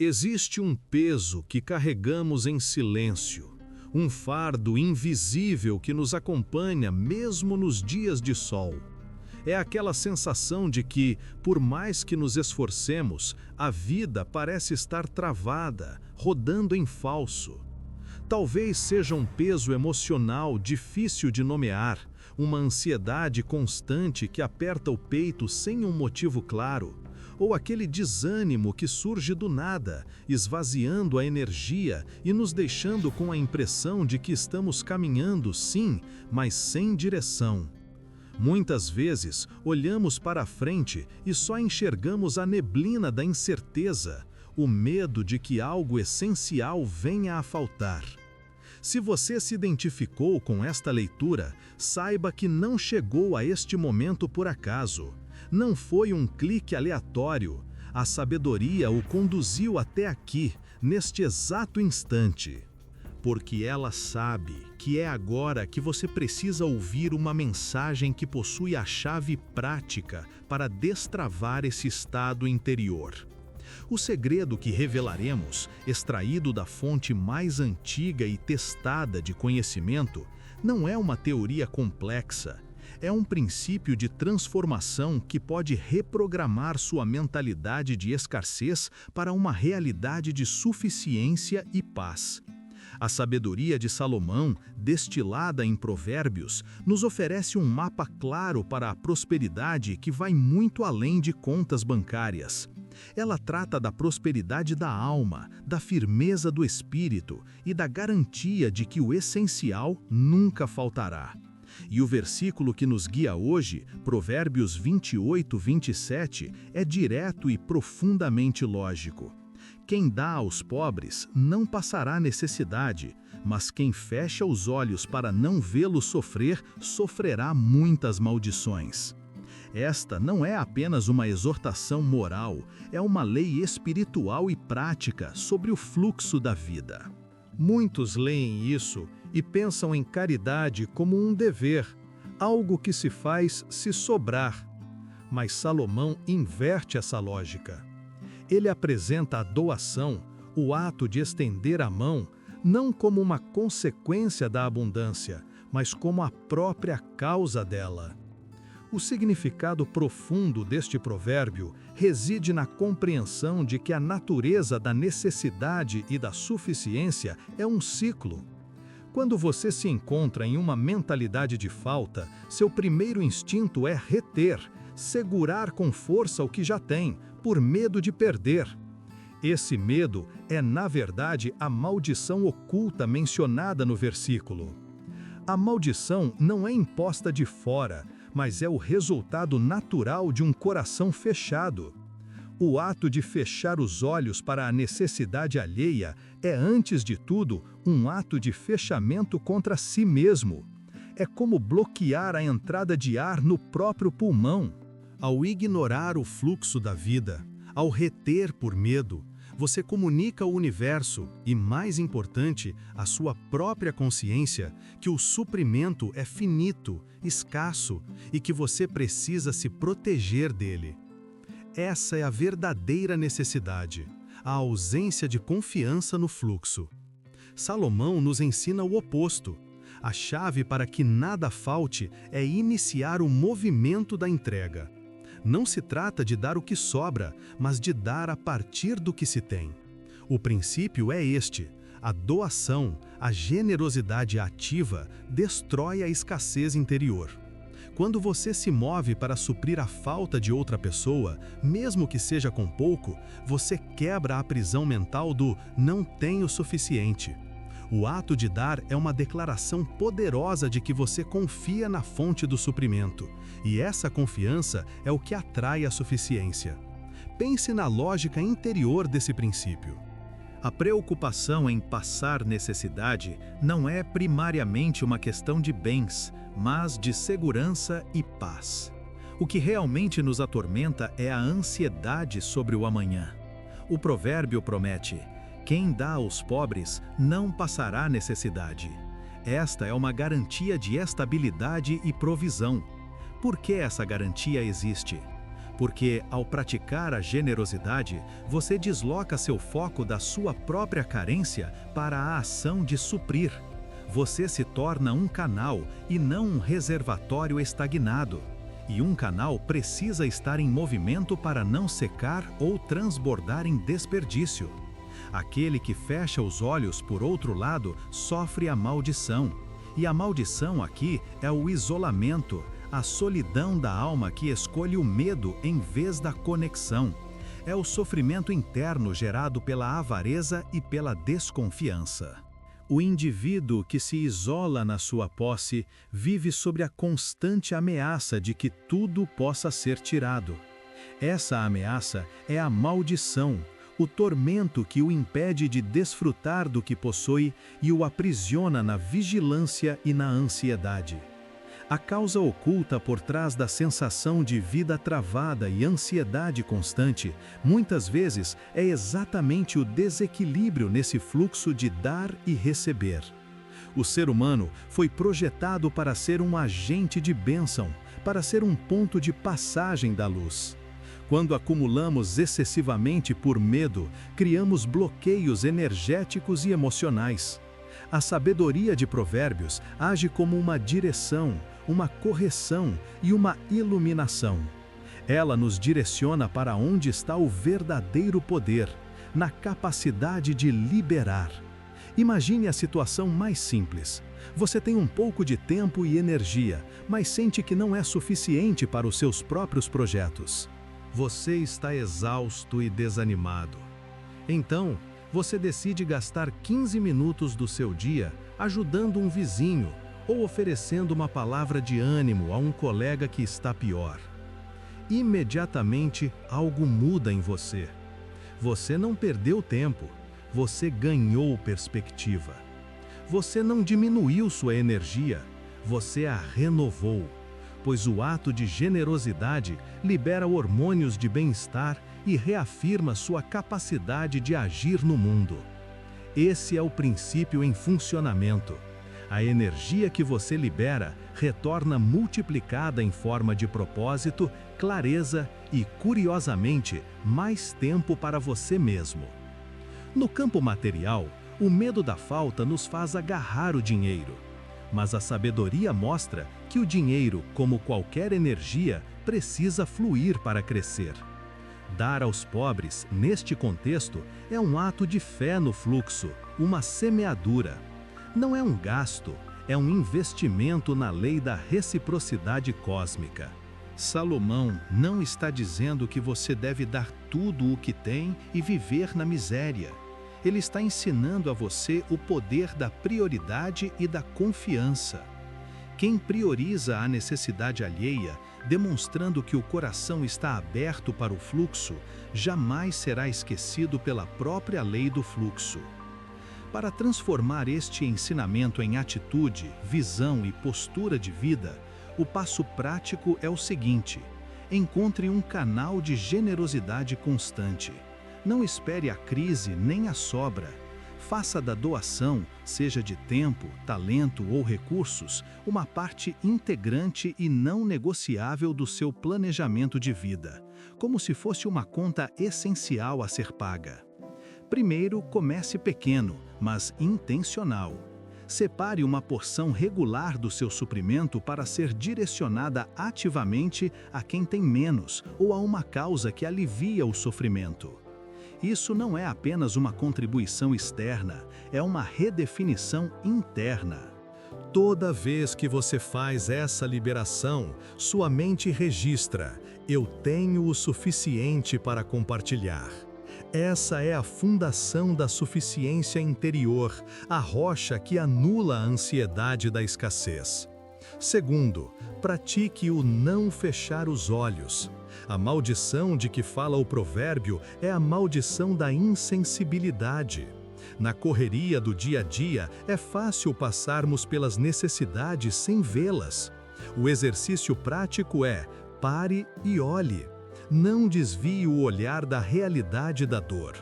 Existe um peso que carregamos em silêncio, um fardo invisível que nos acompanha mesmo nos dias de sol. É aquela sensação de que, por mais que nos esforcemos, a vida parece estar travada, rodando em falso. Talvez seja um peso emocional difícil de nomear, uma ansiedade constante que aperta o peito sem um motivo claro, ou aquele desânimo que surge do nada, esvaziando a energia e nos deixando com a impressão de que estamos caminhando, sim, mas sem direção. Muitas vezes, olhamos para a frente e só enxergamos a neblina da incerteza, o medo de que algo essencial venha a faltar. Se você se identificou com esta leitura, saiba que não chegou a este momento por acaso. Não foi um clique aleatório. A sabedoria o conduziu até aqui, neste exato instante. Porque ela sabe que é agora que você precisa ouvir uma mensagem que possui a chave prática para destravar esse estado interior. O segredo que revelaremos, extraído da fonte mais antiga e testada de conhecimento, não é uma teoria complexa. É um princípio de transformação que pode reprogramar sua mentalidade de escassez para uma realidade de suficiência e paz. A sabedoria de Salomão, destilada em Provérbios, nos oferece um mapa claro para a prosperidade que vai muito além de contas bancárias. Ela trata da prosperidade da alma, da firmeza do espírito e da garantia de que o essencial nunca faltará. E o versículo que nos guia hoje, Provérbios 28, 27, é direto e profundamente lógico. Quem dá aos pobres não passará necessidade, mas quem fecha os olhos para não vê-lo sofrer, sofrerá muitas maldições. Esta não é apenas uma exortação moral, é uma lei espiritual e prática sobre o fluxo da vida. Muitos leem isso e pensam em caridade como um dever, algo que se faz se sobrar. Mas Salomão inverte essa lógica. Ele apresenta a doação, o ato de estender a mão, não como uma consequência da abundância, mas como a própria causa dela. O significado profundo deste provérbio reside na compreensão de que a natureza da necessidade e da suficiência é um ciclo. Quando você se encontra em uma mentalidade de falta, seu primeiro instinto é reter, segurar com força o que já tem, por medo de perder. Esse medo é, na verdade, a maldição oculta mencionada no versículo. A maldição não é imposta de fora, mas é o resultado natural de um coração fechado. O ato de fechar os olhos para a necessidade alheia é, antes de tudo, um ato de fechamento contra si mesmo. É como bloquear a entrada de ar no próprio pulmão. Ao ignorar o fluxo da vida, ao reter por medo, você comunica ao universo e, mais importante, à sua própria consciência, que o suprimento é finito, escasso e que você precisa se proteger dele. Essa é a verdadeira necessidade, a ausência de confiança no fluxo. Salomão nos ensina o oposto. A chave para que nada falte é iniciar o movimento da entrega. Não se trata de dar o que sobra, mas de dar a partir do que se tem. O princípio é este: a doação, a generosidade ativa, destrói a escassez interior. Quando você se move para suprir a falta de outra pessoa, mesmo que seja com pouco, você quebra a prisão mental do não tenho o suficiente. O ato de dar é uma declaração poderosa de que você confia na fonte do suprimento, e essa confiança é o que atrai a suficiência. Pense na lógica interior desse princípio. A preocupação em passar necessidade não é primariamente uma questão de bens, mas de segurança e paz. O que realmente nos atormenta é a ansiedade sobre o amanhã. O provérbio promete: quem dá aos pobres não passará necessidade. Esta é uma garantia de estabilidade e provisão. Por que essa garantia existe? Porque, ao praticar a generosidade, você desloca seu foco da sua própria carência para a ação de suprir. Você se torna um canal e não um reservatório estagnado. E um canal precisa estar em movimento para não secar ou transbordar em desperdício. Aquele que fecha os olhos, por outro lado, sofre a maldição. E a maldição aqui é o isolamento, a solidão da alma que escolhe o medo em vez da conexão. É o sofrimento interno gerado pela avareza e pela desconfiança. O indivíduo que se isola na sua posse vive sob a constante ameaça de que tudo possa ser tirado. Essa ameaça é a maldição, o tormento que o impede de desfrutar do que possui e o aprisiona na vigilância e na ansiedade. A causa oculta por trás da sensação de vida travada e ansiedade constante, muitas vezes, é exatamente o desequilíbrio nesse fluxo de dar e receber. O ser humano foi projetado para ser um agente de bênção, para ser um ponto de passagem da luz. Quando acumulamos excessivamente por medo, criamos bloqueios energéticos e emocionais. A sabedoria de Provérbios age como uma direção, uma correção e uma iluminação. Ela nos direciona para onde está o verdadeiro poder, na capacidade de liberar. Imagine a situação mais simples. Você tem um pouco de tempo e energia, mas sente que não é suficiente para os seus próprios projetos. Você está exausto e desanimado. Então, você decide gastar 15 minutos do seu dia ajudando um vizinho ou oferecendo uma palavra de ânimo a um colega que está pior. Imediatamente, algo muda em você. Você não perdeu tempo, você ganhou perspectiva. Você não diminuiu sua energia, você a renovou, pois o ato de generosidade libera hormônios de bem-estar e reafirma sua capacidade de agir no mundo. Esse é o princípio em funcionamento. A energia que você libera retorna multiplicada em forma de propósito, clareza e, curiosamente, mais tempo para você mesmo. No campo material, o medo da falta nos faz agarrar o dinheiro. Mas a sabedoria mostra que o dinheiro, como qualquer energia, precisa fluir para crescer. Dar aos pobres, neste contexto, é um ato de fé no fluxo, uma semeadura. Não é um gasto, é um investimento na lei da reciprocidade cósmica. Salomão não está dizendo que você deve dar tudo o que tem e viver na miséria. Ele está ensinando a você o poder da prioridade e da confiança. Quem prioriza a necessidade alheia, demonstrando que o coração está aberto para o fluxo, jamais será esquecido pela própria lei do fluxo. Para transformar este ensinamento em atitude, visão e postura de vida, o passo prático é o seguinte: encontre um canal de generosidade constante. Não espere a crise nem a sobra. Faça da doação, seja de tempo, talento ou recursos, uma parte integrante e não negociável do seu planejamento de vida, como se fosse uma conta essencial a ser paga. Primeiro, comece pequeno, mas intencional. Separe uma porção regular do seu suprimento para ser direcionada ativamente a quem tem menos ou a uma causa que alivia o sofrimento. Isso não é apenas uma contribuição externa, é uma redefinição interna. Toda vez que você faz essa liberação, sua mente registra: eu tenho o suficiente para compartilhar. Essa é a fundação da suficiência interior, a rocha que anula a ansiedade da escassez. Segundo, pratique o não fechar os olhos. A maldição de que fala o provérbio é a maldição da insensibilidade. Na correria do dia a dia, é fácil passarmos pelas necessidades sem vê-las. O exercício prático é: pare e olhe. Não desvie o olhar da realidade da dor.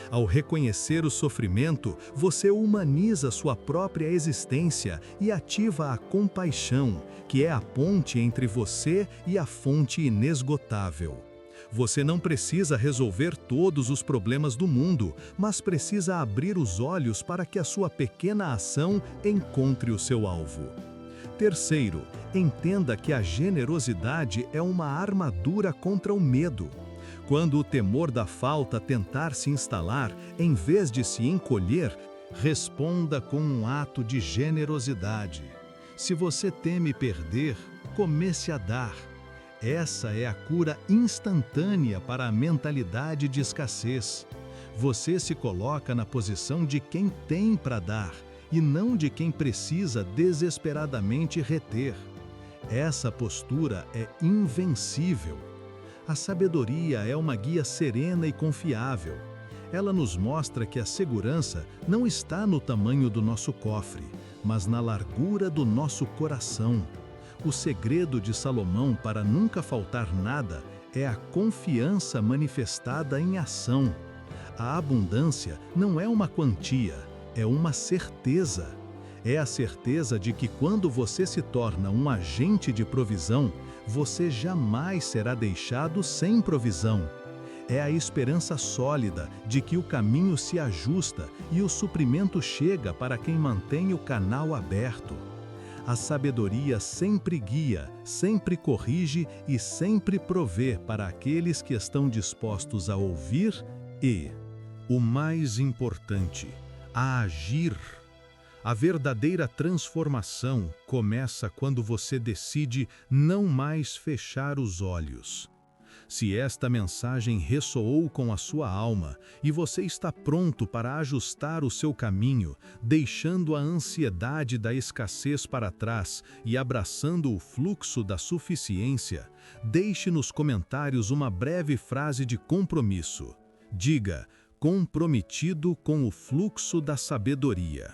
Ao reconhecer o sofrimento, você humaniza sua própria existência e ativa a compaixão, que é a ponte entre você e a fonte inesgotável. Você não precisa resolver todos os problemas do mundo, mas precisa abrir os olhos para que a sua pequena ação encontre o seu alvo. Terceiro, entenda que a generosidade é uma armadura contra o medo. Quando o temor da falta tentar se instalar, em vez de se encolher, responda com um ato de generosidade. Se você teme perder, comece a dar. Essa é a cura instantânea para a mentalidade de escassez. Você se coloca na posição de quem tem para dar e não de quem precisa desesperadamente reter. Essa postura é invencível. A sabedoria é uma guia serena e confiável. Ela nos mostra que a segurança não está no tamanho do nosso cofre, mas na largura do nosso coração. O segredo de Salomão para nunca faltar nada é a confiança manifestada em ação. A abundância não é uma quantia, é uma certeza. É a certeza de que quando você se torna um agente de provisão, você jamais será deixado sem provisão. É a esperança sólida de que o caminho se ajusta e o suprimento chega para quem mantém o canal aberto. A sabedoria sempre guia, sempre corrige e sempre provê para aqueles que estão dispostos a ouvir e, o mais importante, a agir. A verdadeira transformação começa quando você decide não mais fechar os olhos. Se esta mensagem ressoou com a sua alma e você está pronto para ajustar o seu caminho, deixando a ansiedade da escassez para trás e abraçando o fluxo da suficiência, deixe nos comentários uma breve frase de compromisso. Diga: comprometido com o fluxo da sabedoria.